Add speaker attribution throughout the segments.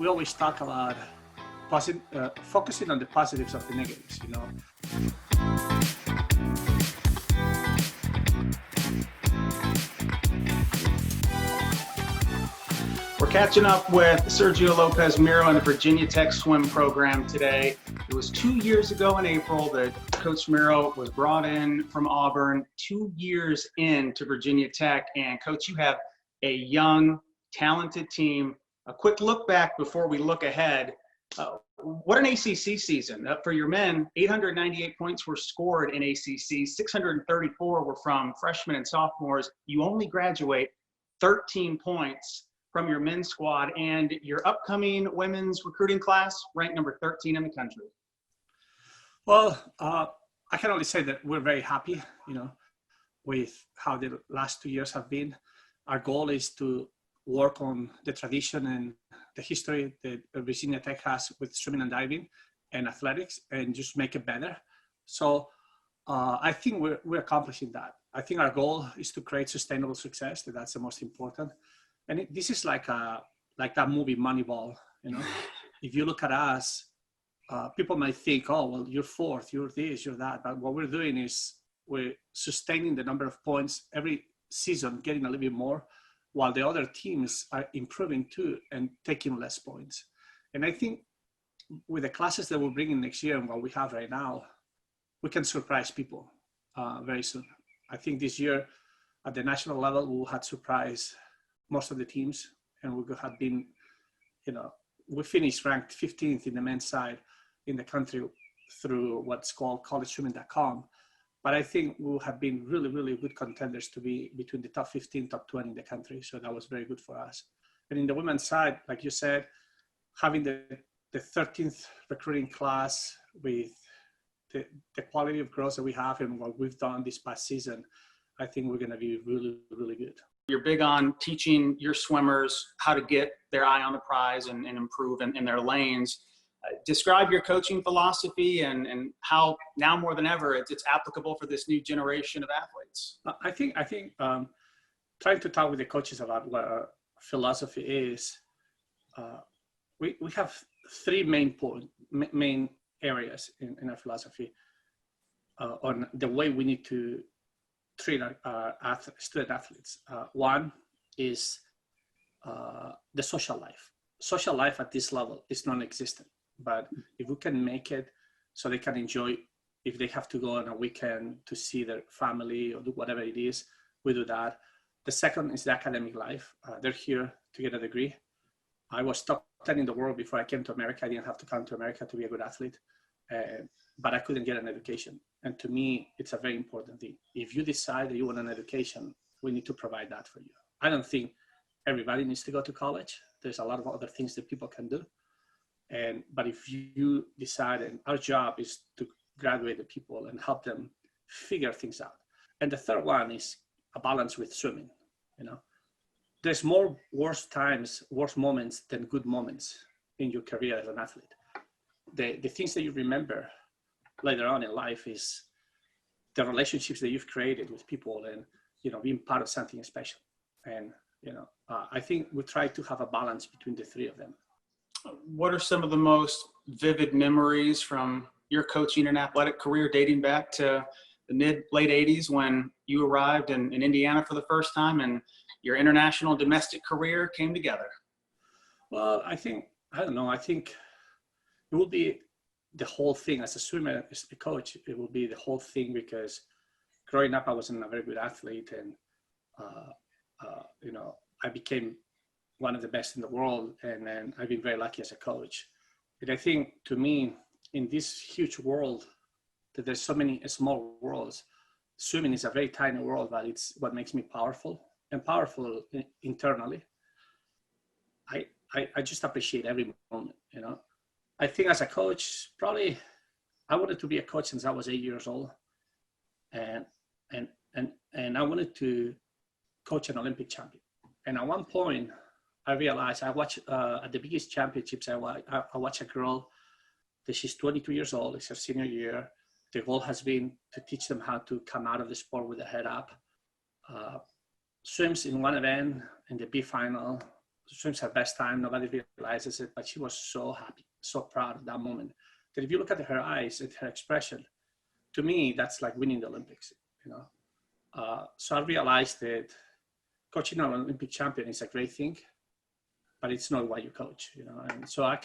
Speaker 1: we always talk about focusing on the positives of the negatives, you know. We're catching up with Sergio Lopez, Miro, and the Virginia Tech swim program today. It was 2 years ago in April that Coach Miro was brought in from Auburn, 2 years into Virginia Tech. And Coach, you have a young, talented team. A quick look back before we look ahead. What an ACC season. For your men, 898 points were scored in ACC, 634 were from freshmen and sophomores. You only graduate 13 points from your men's squad, and your upcoming women's recruiting class ranked number 13 in the country. Well, I can only say that we're very happy, you know, with how the last 2 years have been. Our goal is to work on the tradition and the history that Virginia Tech has with swimming and diving and athletics, and just make it better. So I think we're accomplishing that. I think our goal is to create sustainable success. That's the most important. And this is like that movie Moneyball, you know. If you look at us, people might think, oh, well, you're fourth, you're this, you're that. But what we're doing is we're sustaining the number of points every season, getting a little bit more, while the other teams are improving too and taking less points. And I think with the classes that we're bringing next year and what we have right now, we can surprise people very soon. I think this year at the national level, we had surprised most of the teams, and we have been, you know, we finished ranked 15th in the men's side in the country through what's called collegeswimming.com. But I think we have been really, really good contenders to be between the top 15, top 20 in the country. So that was very good for us. And in the women's side, like you said, having the 13th recruiting class with the quality of growth that we have and what we've done this past season, I think we're going to be really, really good. You're big on teaching your swimmers how to get their eye on the prize and improve in their lanes. Describe your coaching philosophy and how now more than ever it's applicable for this new generation of athletes. I think trying to talk with the coaches about what our philosophy is, we have three main areas in our philosophy on the way we need to treat our student athletes. One is the social life. Social life at this level is non-existent. But if we can make it so they can enjoy, if they have to go on a weekend to see their family or do whatever it is, we do that. The second is the academic life. They're here to get a degree. I was top 10 in the world before I came to America. I didn't have to come to America to be a good athlete, but I couldn't get an education. And to me, it's a very important thing. If you decide that you want an education, we need to provide that for you. I don't think everybody needs to go to college. There's a lot of other things that people can do. But if you decide, and our job is to graduate the people and help them figure things out. And the third one is a balance with swimming. You know, there's more worse moments than good moments in your career as an athlete. The things that you remember later on in life is the relationships that you've created with people, and you know, being part of something special. And you know, I think we try to have a balance between the three of them. What are some of the most vivid memories from your coaching and athletic career dating back to the late 80s when you arrived in Indiana for the first time and your international domestic career came together? Well, I think it will be the whole thing. As a swimmer, as a coach, it will be the whole thing, because growing up, I wasn't a very good athlete, and you know, I became one of the best in the world, and then I've been very lucky as a coach. And I think, to me, in this huge world, that there's so many small worlds, swimming is a very tiny world, but it's what makes me powerful internally. I just appreciate every moment, you know. I think as a coach, probably I wanted to be a coach since I was 8 years old, and I wanted to coach an Olympic champion. And at one point, I realized I watched at the biggest championships. I watch a girl that she's 22 years old. It's her senior year. The goal has been to teach them how to come out of the sport with their head up. Swims in one event in the B final,
Speaker 2: swims her best time. Nobody realizes it, but she was so happy, so proud of that moment. That if you look at her eyes, at her expression, to me, that's like winning the Olympics, you know. So I realized that coaching an Olympic champion is a great thing, but it's not why you coach, you know. And so I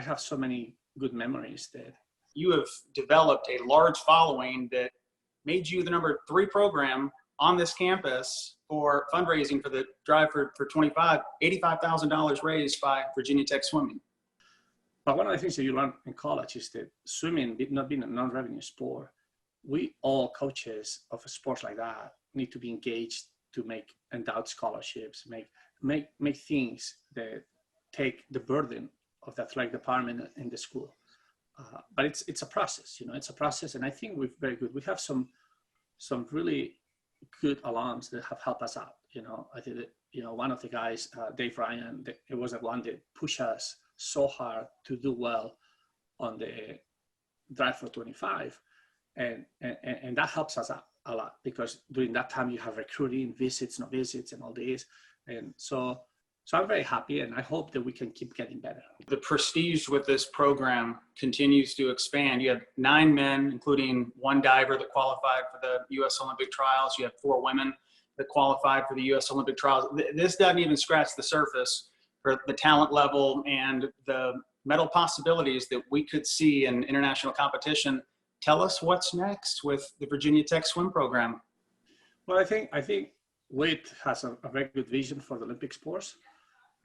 Speaker 2: have so many good memories that.
Speaker 1: You have developed a large following that made you the number 3 program on this campus for fundraising for the drive for $85,000 raised by Virginia Tech Swimming.
Speaker 2: But one of the things that you learn in college is that swimming, not being a non-revenue sport, we all coaches of a sport like that need to be engaged to make endowed scholarships, make things that take the burden of the athletic department in the school. But it's a process, you know, it's a process. And I think we're very good. We have some really good alums that have helped us out. You know, I think that, you know, one of the guys, Dave Ryan, it was the one that pushed us so hard to do well on the drive for 25. And that helps us out a lot, because during that time you have recruiting, visits, no visits, and all this. And so I'm very happy, and I hope that we can keep getting better.
Speaker 1: The prestige with this program continues to expand. You have 9 men, including 1 diver that qualified for the U.S. Olympic trials. You have 4 women that qualified for the U.S. Olympic trials. This doesn't even scratch the surface for the talent level and the medal possibilities that we could see in international competition. Tell us what's next with the Virginia Tech swim program.
Speaker 2: Well, I think Wade has a very good vision for the Olympic sports.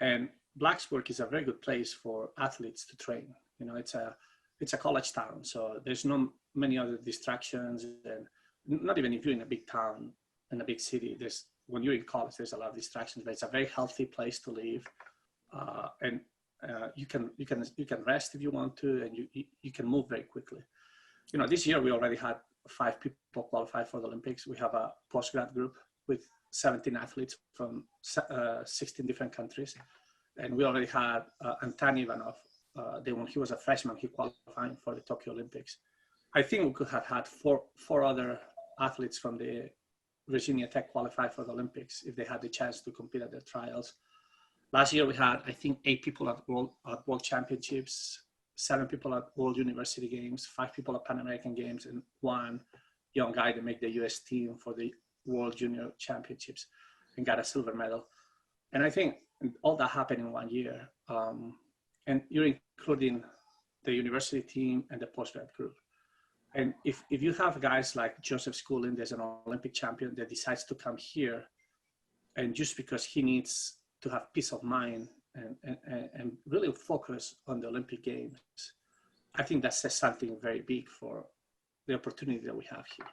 Speaker 2: And Blacksburg is a very good place for athletes to train. You know, it's a college town, so there's not many other distractions, and not even if you're in a big town, in a big city. When you're in college, there's a lot of distractions, but it's a very healthy place to live, and you can rest if you want to, and you can move very quickly. You know, this year we already had 5 people qualify for the Olympics. We have a postgrad group with 17 athletes from 16 different countries. And we already had Anton Ivanov. When he was a freshman, he qualified for the Tokyo Olympics. I think we could have had four other athletes from the Virginia Tech qualify for the Olympics if they had the chance to compete at the trials. Last year we had, I think, 8 people at World Championships, 7 people at World University Games, 5 people at Pan American Games, and 1 young guy to make the U.S. team for the World Junior Championships and got a silver medal. And I think all that happened in 1 year. And you're including the university team and the postgrad group. And if you have guys like Joseph Schooling, there's an Olympic champion that decides to come here, and just because he needs to have peace of mind and really focus on the Olympic Games, I think that says something very big for the opportunity that we have here.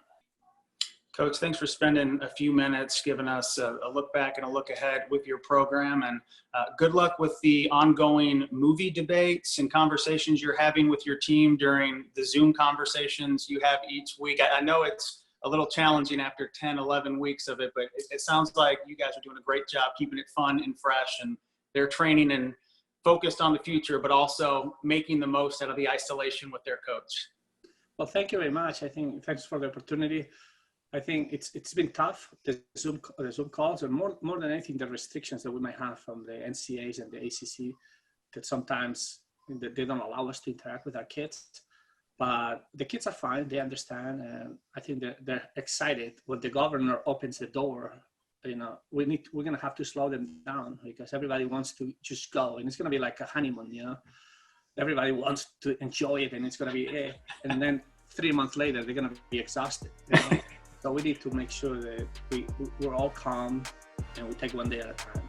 Speaker 1: Coach, thanks for spending a few minutes giving us a look back and a look ahead with your program, and good luck with the ongoing movie debates and conversations you're having with your team during the Zoom conversations you have each week. I know it's a little challenging after 10, 11 weeks of it, but it sounds like you guys are doing a great job keeping it fun and fresh, and they're training and focused on the future, but also making the most out of the isolation with their coach.
Speaker 2: Well, thank you very much. I think thanks for the opportunity. I think it's been tough, the Zoom calls, and more than anything, the restrictions that we might have from the NCAAs and the ACC, that sometimes they don't allow us to interact with our kids. But the kids are fine, they understand, and I think they're excited. When the governor opens the door, you know, we're going to have to slow them down, because everybody wants to just go, and it's going to be like a honeymoon, you know. Everybody wants to enjoy it, and it's going to be, and then 3 months later, they're going to be exhausted, you know? So we need to make sure that we're all calm and we take one day at a time.